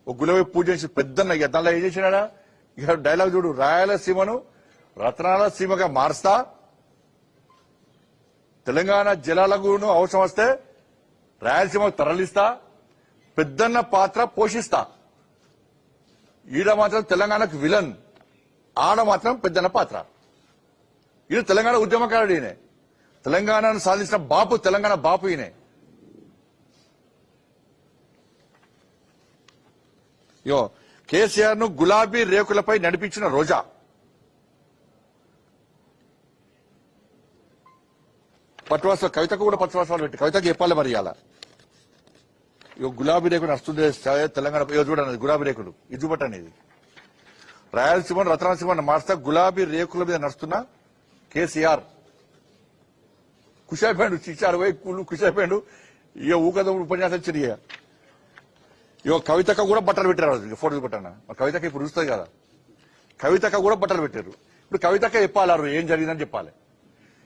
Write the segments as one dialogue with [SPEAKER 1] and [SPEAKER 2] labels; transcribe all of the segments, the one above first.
[SPEAKER 1] ఒక గులాబీ పూజ చేసి పెద్దన్న ఇక దానిలో ఏం చేసినాడా ఇక డైలాగ్ చూడు, రాయలసీమను రత్నాల సీమగా మారుస్తా, తెలంగాణ జలాలకు అవసరం వస్తే రాయలసీమకు తరలిస్తా, పెద్దన్న పాత్ర పోషిస్తా. ఈడ మాత్రం తెలంగాణకు విలన్, ఆడ మాత్రం పెద్దన్న పాత్ర. ఈయన తెలంగాణ ఉద్యమకారుడు, ఈయనే తెలంగాణను సాధించిన బాపు, తెలంగాణ బాపు ఈయనే. యో కేసీఆర్ ను గులాబీ రేకులపై నడిపించిన రోజా, పట్టువాస కవితకు కూడా పట్టువాసాలు పెట్టి కవితకు చెప్పాలి మరి అలా. ఇక గులాబీ రేకులు నడుస్తుంది తెలంగాణ. చూడండి గులాబీ రేకులు ఇది చూపట్టండి. ఇది రాయలసీమ రత్నాలసీమ మార్స్తా గులాబీ రేకుల మీద నడుస్తున్న కేసీఆర్ ఖుషైపోయాడు. చిచ్చాడు పోయి ఖుషైపోయాడు. ఇక ఊకద ఉపన్యాసం చిరిగా ఇక కవితక కూడా బట్టలు పెట్టారు. ఫోటో చూపెట్టాను. కవితక ఇప్పుడు చూస్తుంది కదా, కవితక కూడా బట్టలు పెట్టారు. ఇప్పుడు కవితక చెప్పాలి ఏం జరిగిందని చెప్పాలి.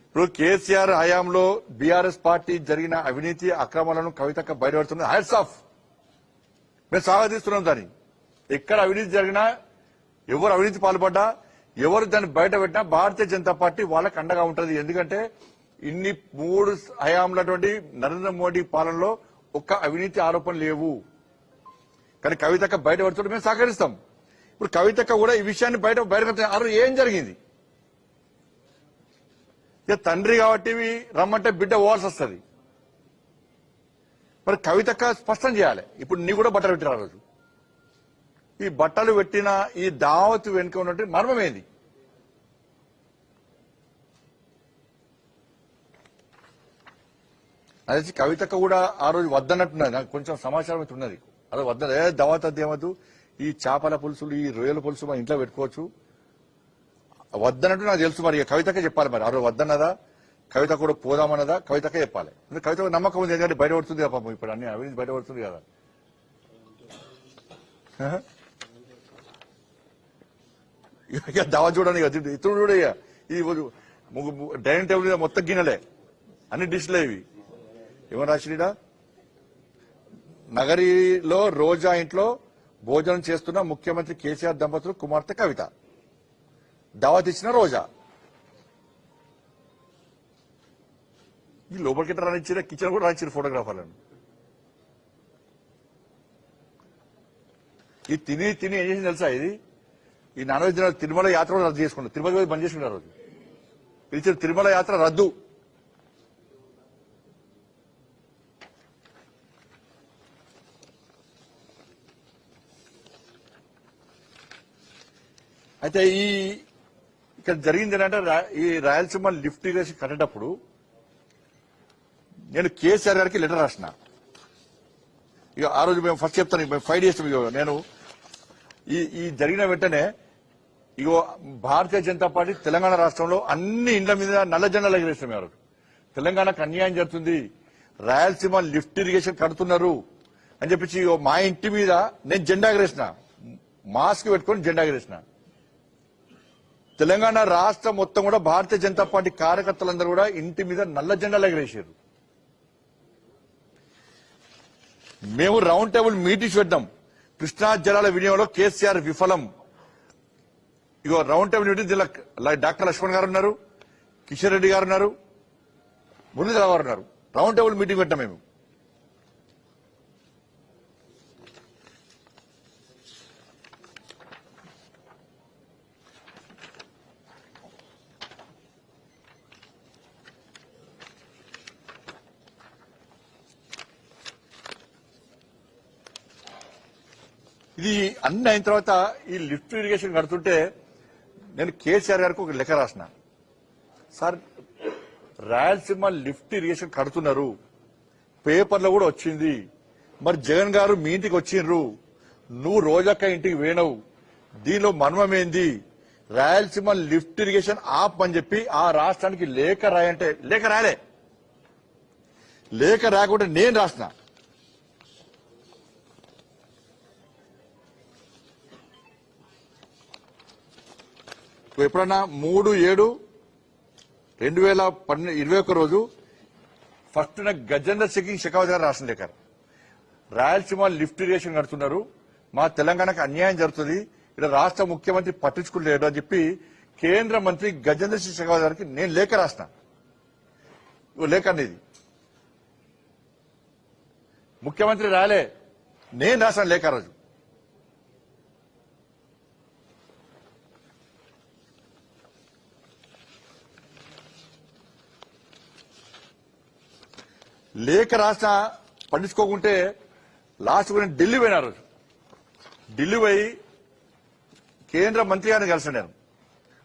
[SPEAKER 1] ఇప్పుడు కేసీఆర్ హయాంలో బీఆర్ఎస్ పార్టీ జరిగిన అవినీతి అక్రమాలను కవితక బయటపడుతున్నది. హ్యాట్స్ ఆఫ్, మేము స్వాగతిస్తున్నాం దాన్ని. ఎక్కడ అవినీతి జరిగినా, ఎవరు అవినీతి పాల్పడ్డా, ఎవరు దాన్ని బయట పెట్టినా భారతీయ జనతా పార్టీ వాళ్ళకి అండగా ఉంటుంది. ఎందుకంటే ఇన్ని 3 హయాంలటువంటి నరేంద్ర మోడీ పాలనలో ఒక్క అవినీతి ఆరోపణలు లేవు. కానీ కవితక్క బయట పడుతుంటే మేము సహకరిస్తాం. ఇప్పుడు కవితక్క కూడా ఈ విషయాన్ని బయట ఏం జరిగింది. ఇక తండ్రి కాబట్టి రమ్మంటే బిడ్డ పోవాల్సి వస్తుంది. మరి కవితక్క స్పష్టం చేయాలి. ఇప్పుడు నీ కూడా బట్టలు పెట్టిన రోజు ఈ బట్టలు పెట్టిన ఈ దావత్ వెనుక ఉన్నట్టు మర్మం ఏంది? అదే కవితక్క కూడా ఆ రోజు వద్దన్నట్టున్నది. నాకు కొంచెం సమాచారం అయితే ఉన్నది. అదే వద్ద దావత్ అదేమద్దు, ఈ చేపల పులుసులు ఈ రొయ్యల పులుసు మా ఇంట్లో పెట్టుకోవచ్చు వద్దన్నట్టు నాకు తెలుసు. మరి కవితకే చెప్పాలి. మరి ఆ రోజు వద్దన్నదా, కవిత కూడా పోదామన్నదా, కవితకే చెప్పాలి. కవిత నమ్మకం ఉంది. ఎందుకంటే బయటపడుతుంది కదా పాపం, ఇప్పుడు అన్ని అవినీతి బయటపడుతుంది కదా. ఇక దావా చూడండి, ఇతరుడు చూడ ఈ డైనింగ్ టేబుల్ మీద మొత్తం గిన్నెలే, అన్ని డిష్లే ఇవి. ఏమని రాసిడా, నగరిలో రోజా ఇంట్లో భోజనం చేస్తున్న ముఖ్యమంత్రి కేసీఆర్ దంపతులు కుమార్తె కవిత, దావత్ ఇచ్చిన రోజా. ఈ లోపలికి రానిచ్చిన కిచెన్ కూడా రానిచ్చిన ఫోటోగ్రాఫర్లను. ఈ తిని తిని ఏం చేసింది తెలుసా? ఇది ఈ నాన్ వెజ్ తిరుమల యాత్ర కూడా రద్దు చేసుకున్నారు. తిరుమల బంద్ చేసుకున్నారు. రోజు పిలిచిన తిరుమల యాత్ర రద్దు. అయితే ఇక్కడ జరిగింది ఏంటంటే, ఈ రాయలసీమ లిఫ్ట్ ఇరిగేషన్ కట్టేటప్పుడు నేను కేసీఆర్ గారికి లెటర్ రాసిన. ఇక ఆ రోజు మేము ఫస్ట్ చెప్తాను, మేము 5 days నేను ఈ జరిగిన వెంటనే ఇగో భారతీయ జనతా పార్టీ తెలంగాణ రాష్ట్రంలో అన్ని ఇండ్ల మీద నల్ల జెండాలు ఎగరేస్తాం. ఎవరు తెలంగాణకు అన్యాయం జరుగుతుంది, రాయలసీమ లిఫ్ట్ ఇరిగేషన్ కడుతున్నారు అని చెప్పి మా ఇంటి మీద నేను జెండా ఎగరేసిన, మాస్క్ పెట్టుకుని జెండా ఎగరేసిన. తెలంగాణ రాష్ట్రం మొత్తం కూడా భారతీయ జనతా పార్టీ కార్యకర్తలందరూ కూడా ఇంటి మీద నల్ల జెండాలు ఎగరేసారు. మేము రౌండ్ టేబుల్ మీటింగ్స్ పెట్టాం. కృష్ణా జలాల వినియోగంలో కేసీఆర్ విఫలం. ఇగో round table meeting doctor Laxman గారు ఉన్నారు, కిషన్ రెడ్డి గారు ఉన్నారు, మురళీధర గారు ఉన్నారు. రౌండ్ టేబుల్ మీటింగ్ పెట్టాం మేము. ఇది అన్ని అయిన తర్వాత ఈ లిఫ్ట్ ఇరిగేషన్ కడుతుంటే నేను కేసీఆర్ గారికి ఒక లెక్క రాసిన. సార్, రాయలసీమ లిఫ్ట్ ఇరిగేషన్ కడుతున్నారు, పేపర్లో కూడా వచ్చింది. మరి జగన్ గారు మీ ఇంటికి వచ్చిండ్రు, నువ్వు రోజక్క ఇంటికి వేణవు, దీనిలో మర్మమేంది? రాయలసీమ లిఫ్ట్ ఇరిగేషన్ ఆప్ అని చెప్పి ఆ రాష్ట్రానికి లేఖ రాయంటే లేఖ రాయలే. లేఖ రాకుండా నేను రాసిన. ఎప్పుడన్నా 3/7/2021 రోజు ఫస్ట్ గజేందర్ సింగ్ షెకావత్ గారు రాసిన లేఖ, రాయలసీమ లిఫ్ట్ ఇరిగేషన్ కడుతున్నారు, మా తెలంగాణకు అన్యాయం జరుగుతుంది, ఇక్కడ రాష్ట్ర ముఖ్యమంత్రి పట్టించుకోలేడు అని చెప్పి కేంద్ర మంత్రి గజేంద్ర సింగ్ షెకావత్ గారికి నేను లేఖ రాసిన. లేఖ అనేది ముఖ్యమంత్రి రాలే, నేను రాసిన లేఖ రోజు. లేఖ రాసిన పట్టించుకోకుంటే లాస్ట్ నేను ఢిల్లీ పోయిన రోజు. ఢిల్లీ పోయి కేంద్ర మంత్రి గారిని కలిసి నేను,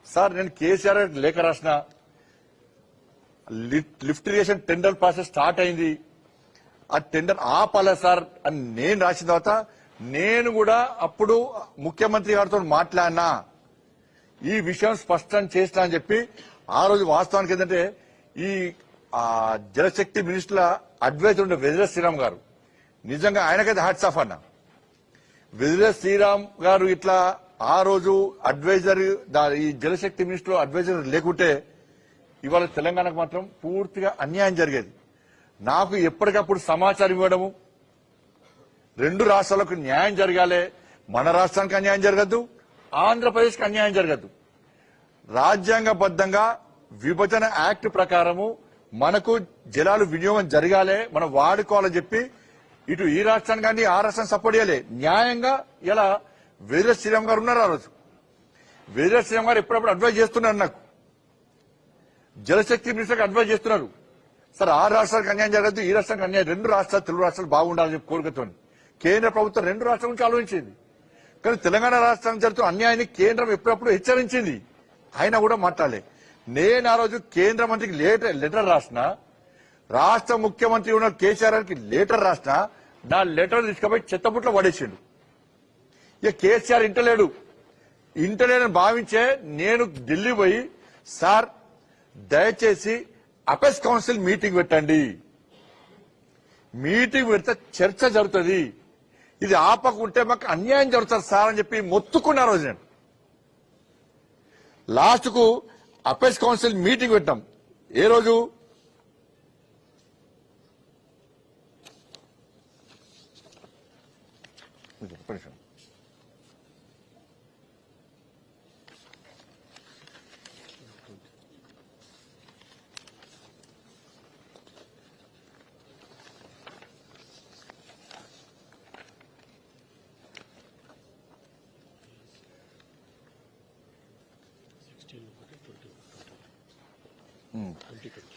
[SPEAKER 1] సార్ నేను కేసీఆర్ లేఖ రాసిన, lift irrigation tender process start అయింది, ఆ టెండర్ ఆపాలా సార్ అని నేను రాసిన తర్వాత నేను కూడా అప్పుడు ముఖ్యమంత్రి గారితో మాట్లాడినా, ఈ విషయం స్పష్టం చేస్తా అని చెప్పి ఆ రోజు వాస్తవానికి ఏంటంటే ఈ జలశక్తి మినిస్టర్ల అడ్వైజర్ ఉండే వెదిర శ్రీరామ్ గారు, నిజంగా ఆయనకైతే హ్యాట్స్ ఆఫ్ అన్న. వెదిర శ్రీరామ్ గారు ఇట్లా ఆ రోజు అడ్వైజర్ ఈ జలశక్తి మినిస్టర్ అడ్వైజర్ లేకుంటే ఇవాళ తెలంగాణకు మాత్రం పూర్తిగా అన్యాయం జరిగేది. నాకు ఎప్పటికప్పుడు సమాచారం ఇవ్వడము, రెండు రాష్ట్రాలకు న్యాయం జరగాలి, మన రాష్ట్రానికి అన్యాయం జరగద్దు, ఆంధ్రప్రదేశ్కి అన్యాయం జరగద్దు. రాజ్యాంగబద్దంగా విభజన యాక్ట్ ప్రకారము మనకు జలాలు వినియోగం జరగాలి, మనం వాడుకోవాలని చెప్పి ఇటు ఈ రాష్ట్రానికి కానీ ఆ రాష్ట్రాన్ని సపోర్ట్ చేయాలి న్యాయంగా. ఇలా వెదిర శ్రీరామ్ గారు ఉన్నారు. ఆ రోజు వెదిర శ్రీరామ్ గారు ఎప్పుడప్పుడు అడ్వైజ్ చేస్తున్నారు, నాకు జలశక్తి మినిస్టర్కి అడ్వైజ్ చేస్తున్నారు, సార్ ఆ రాష్ట్రానికి అన్యాయం జరగద్దు, ఈ రాష్ట్రానికి అన్యాయం, రెండు రాష్ట్రాలు తెలుగు రాష్ట్రాలు బాగుండాలని చెప్పి కోరికతో కేంద్ర ప్రభుత్వం రెండు రాష్ట్రాల నుంచి ఆలోచించింది. కానీ తెలంగాణ రాష్ట్రానికి జరుగుతున్న అన్యాయాన్ని కేంద్రం ఎప్పుడప్పుడు హెచ్చరించింది, అయినా కూడా మాట్లాడలే. నేను ఆ రోజు కేంద్ర మంత్రికి లెటర్ రాసిన, రాష్ట్ర ముఖ్యమంత్రి ఉన్న కేసీఆర్ గారికి లెటర్ రాసిన, నా లెటర్ తీసుకుపోయి చెత్తపుట్లో పడేసిండు. ఇక కేసీఆర్ ఇంటలేడని భావించే నేను ఢిల్లీ పోయి, సార్ దయచేసి అపెక్స్ కౌన్సిల్ మీటింగ్ పెట్టండి, మీటింగ్ పెడితే చర్చ జరుగుతుంది, ఇది ఆపకుంటే మాకు అన్యాయం జరుగుతుంది సార్ అని చెప్పి మొత్తుకున్న రోజు నేను. లాస్ట్ కు అపెక్స్ కౌన్సిల్ మీటింగ్ పెట్టాం. ఏ రోజు?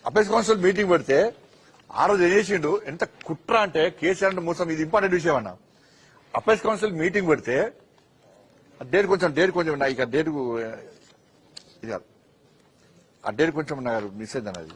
[SPEAKER 1] అపెక్స్ కౌన్సిల్ మీటింగ్ పెడితే ఆ రోజు ఏం చేసిండు, ఎంత కుట్ర అంటే కేసీఆర్ అంటే మోసం. ఇది ఇంపార్టెంట్ విషయం అన్న. అపెక్స్ కౌన్సిల్ మీటింగ్ పెడితే డేట్ కొంచెం ఇక డేట్ ఇది కాదు, ఆ డేట్ కొంచెం నాకు మిస్ అయింది అన్నది.